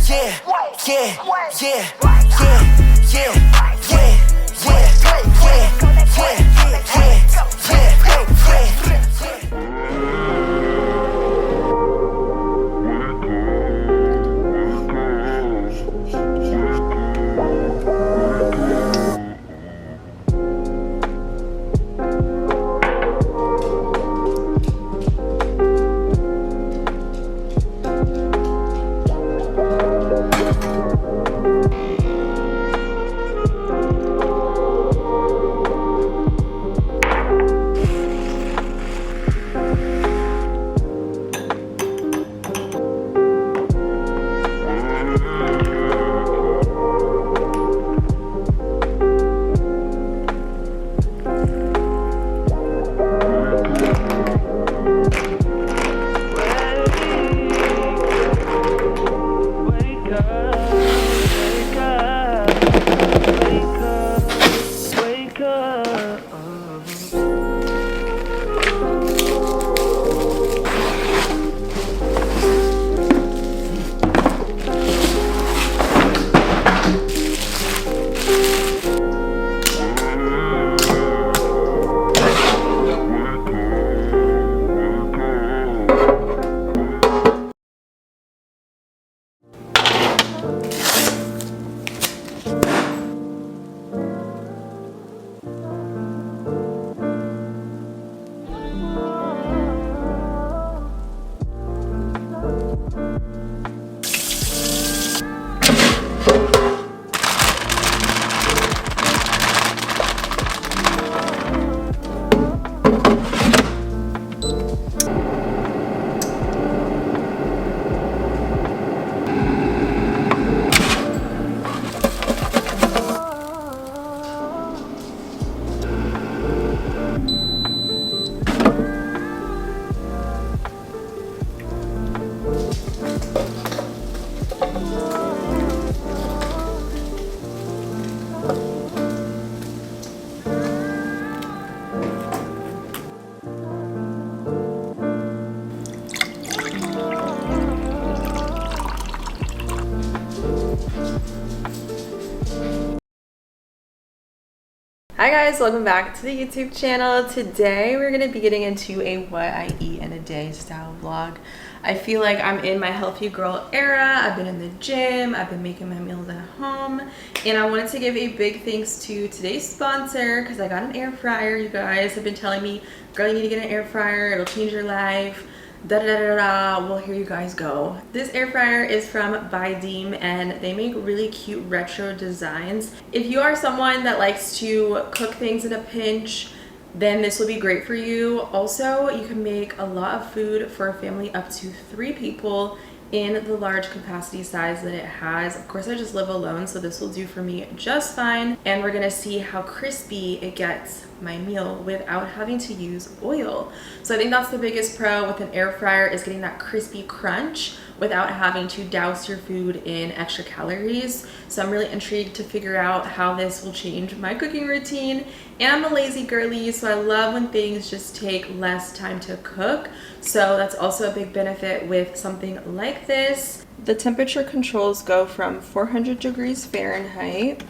yeah, yeah, yeah, yeah, yeah, yeah, yeah, Hi guys, welcome back to the YouTube channel. Today we're going to be getting into a what I eat in a day style vlog. I feel like I'm in my healthy girl era. I've been in the gym, I've been making my meals at home, and I wanted to give a big thanks to today's sponsor because I got an air fryer. You guys have been telling me, girl, you need to get an air fryer, it'll change your life. Da, da, da, da, da. Well, here you guys go. This air fryer is from Bydeem and they make really cute retro designs. If you are someone that likes to cook things in a pinch, then this will be great for you. Also, you can make a lot of food for a family up to 3 people in the large capacity size that it has. Of course, I just live alone, so this will do for me just fine. And we're gonna see how crispy it gets my meal without having to use oil. So I think that's the biggest pro with an air fryer, is getting that crispy crunch without having to douse your food in extra calories. So I'm really intrigued to figure out how this will change my cooking routine. And I'm a lazy girly, so I love when things just take less time to cook. So that's also a big benefit with something like this. The temperature controls go from 400 degrees Fahrenheit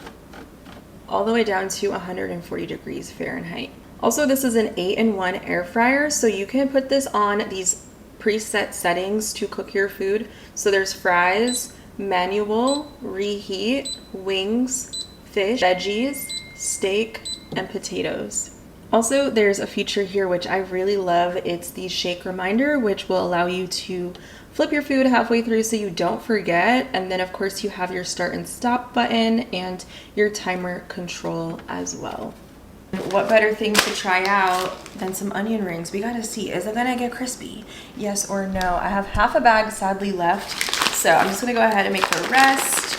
all the way down to 140 degrees Fahrenheit. Also, this is an 8-in-1 air fryer, so you can put this on these preset settings to cook your food. So there's fries, manual, reheat, wings, fish, veggies, steak, and potatoes. Also, there's a feature here which I really love. It's the shake reminder, which will allow you to flip your food halfway through so you don't forget. And then of course you have your start and stop button and your timer control as well. What better thing to try out than some onion rings? We gotta see, is it gonna get crispy? Yes or no? I have half a bag sadly left, so I'm just gonna go ahead and make the rest.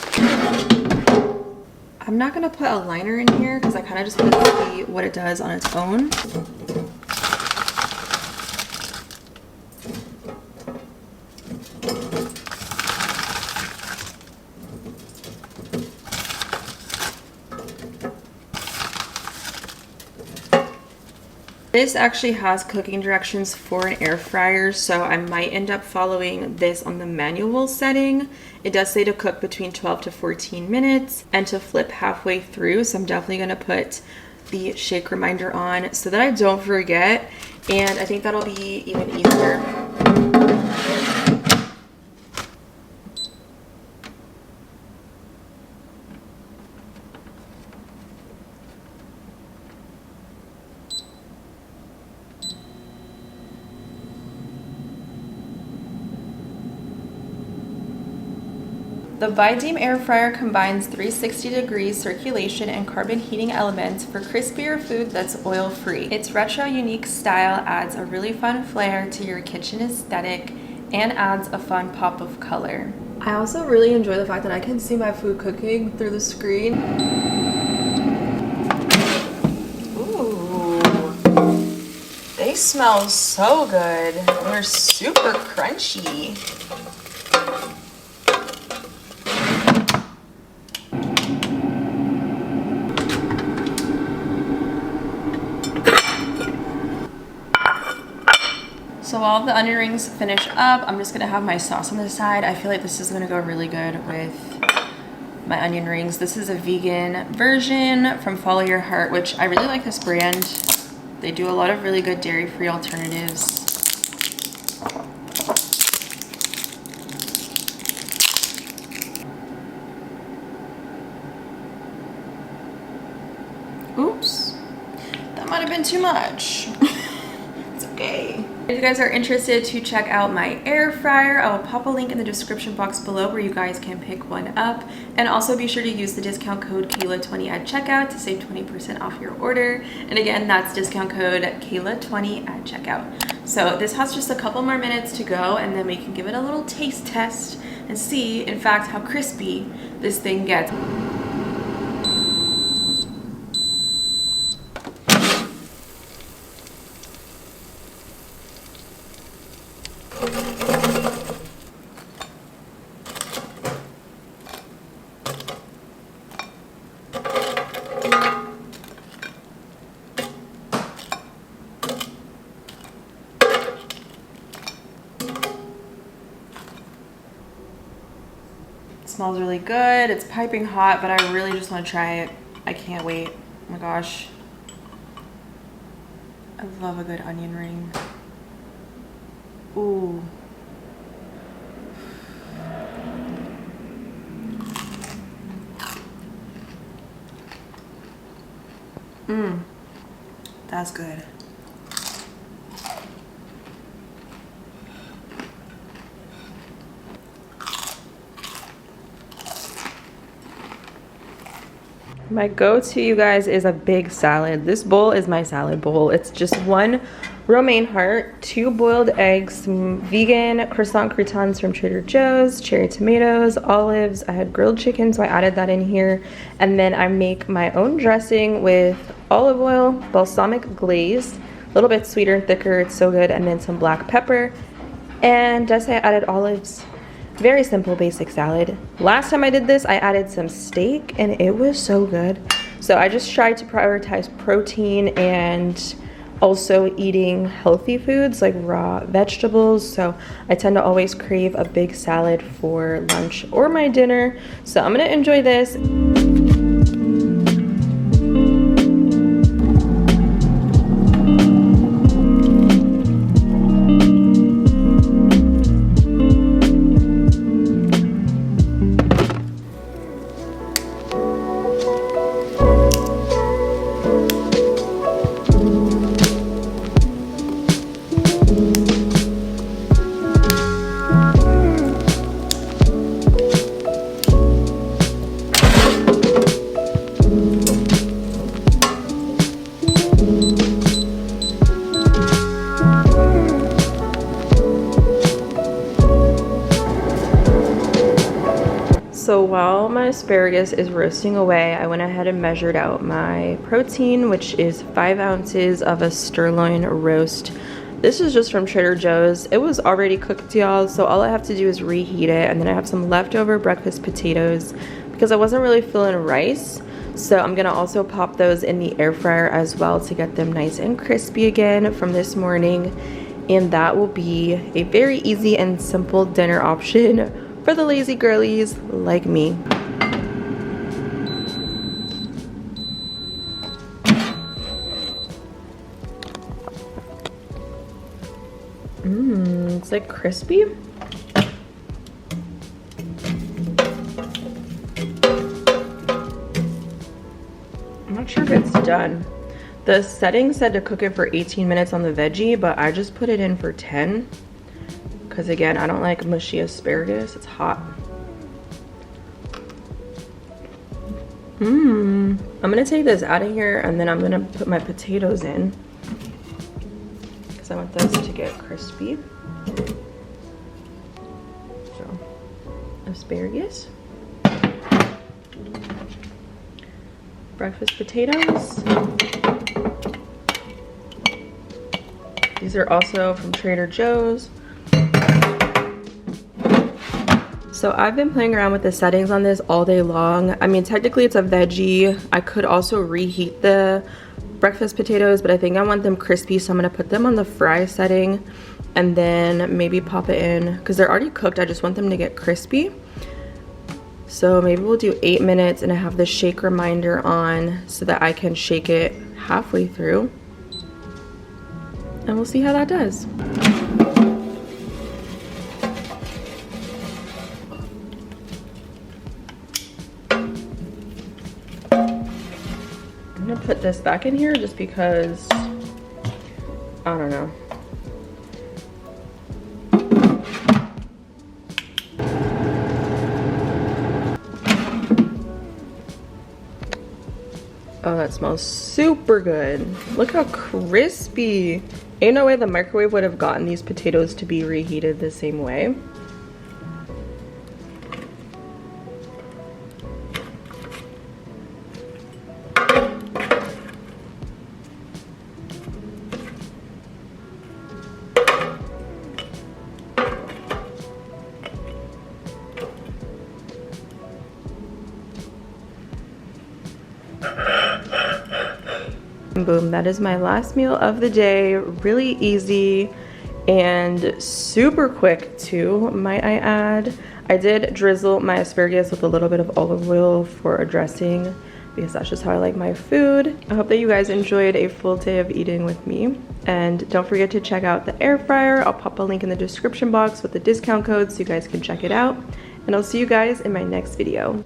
I'm not gonna put a liner in here because I kind of just want to see what it does on its own. This actually has cooking directions for an air fryer, so I might end up following this on the manual setting. It does say to cook between 12 to 14 minutes and to flip halfway through, so I'm definitely going to put the shake reminder on so that I don't forget, and I think that'll be even easier. The Videem air fryer combines 360 degrees circulation and carbon heating elements for crispier food that's oil-free. Its retro unique style adds a really fun flair to your kitchen aesthetic and adds a fun pop of color. I also really enjoy the fact that I can see my food cooking through the screen. Ooh, they smell so good. They're super crunchy. So while the onion rings finish up, I'm just gonna have my sauce on the side. I feel like this is gonna go really good with my onion rings. This is a vegan version from Follow Your Heart, which I really like this brand. They do a lot of really good dairy-free alternatives. Oops, that might have been too much. It's okay. If you guys are interested to check out my air fryer, I will pop a link in the description box below where you guys can pick one up. And also be sure to use the discount code Kayla20 at checkout to save 20% off your order. And again, that's discount code Kayla20 at checkout. So this has just a couple more minutes to go, and then we can give it a little taste test and see, in fact, how crispy this thing gets. Smells really good. It's piping hot, but I really just want to try it. I can't wait. Oh my gosh. I love a good onion ring. Ooh. Mmm. That's good. My go-to, you guys, is a big salad. This bowl is my salad bowl. It's just one romaine heart, 2 boiled eggs, some vegan croissant croutons from Trader Joe's, cherry tomatoes, olives. I had grilled chicken, so I added that in here. And then I make my own dressing with olive oil, balsamic glaze, a little bit sweeter and thicker. It's so good. And then some black pepper. And I added olives. Very simple, basic salad. Last time I did this, I added some steak and it was so good. So I just tried to prioritize protein and also eating healthy foods like raw vegetables. So I tend to always crave a big salad for lunch or my dinner. So I'm gonna enjoy this. So while my asparagus is roasting away, I went ahead and measured out my protein, which is 5 ounces of a sirloin roast. This is just from Trader Joe's. It was already cooked, y'all, so all I have to do is reheat it. And then I have some leftover breakfast potatoes because I wasn't really feeling rice. So I'm gonna also pop those in the air fryer as well to get them nice and crispy again from this morning. And that will be a very easy and simple dinner option for the lazy girlies like me. It's like crispy. I'm not sure if it's done. The setting said to cook it for 18 minutes on the veggie, but I just put it in for 10. Because again, I don't like mushy asparagus. It's hot. I'm gonna take this out of here and then I'm gonna put my potatoes in. Because I want those to get crispy. So, asparagus. Breakfast potatoes. These are also from Trader Joe's. So I've been playing around with the settings on this all day long. I mean, technically it's a veggie. I could also reheat the breakfast potatoes, but I think I want them crispy, so I'm gonna put them on the fry setting and then maybe pop it in, because they're already cooked. I just want them to get crispy. So maybe we'll do 8 minutes, and I have the shake reminder on so that I can shake it halfway through. And we'll see how that does. I'm gonna put this back in here just because, I don't know. Oh, that smells super good. Look how crispy. Ain't no way the microwave would have gotten these potatoes to be reheated the same way. Boom, that is my last meal of the day. Really easy and super quick too, might I add. I did drizzle my asparagus with a little bit of olive oil for a dressing because that's just how I like my food. I hope that you guys enjoyed a full day of eating with me. And don't forget to check out the air fryer. I'll pop a link in the description box with the discount code so you guys can check it out. And I'll see you guys in my next video.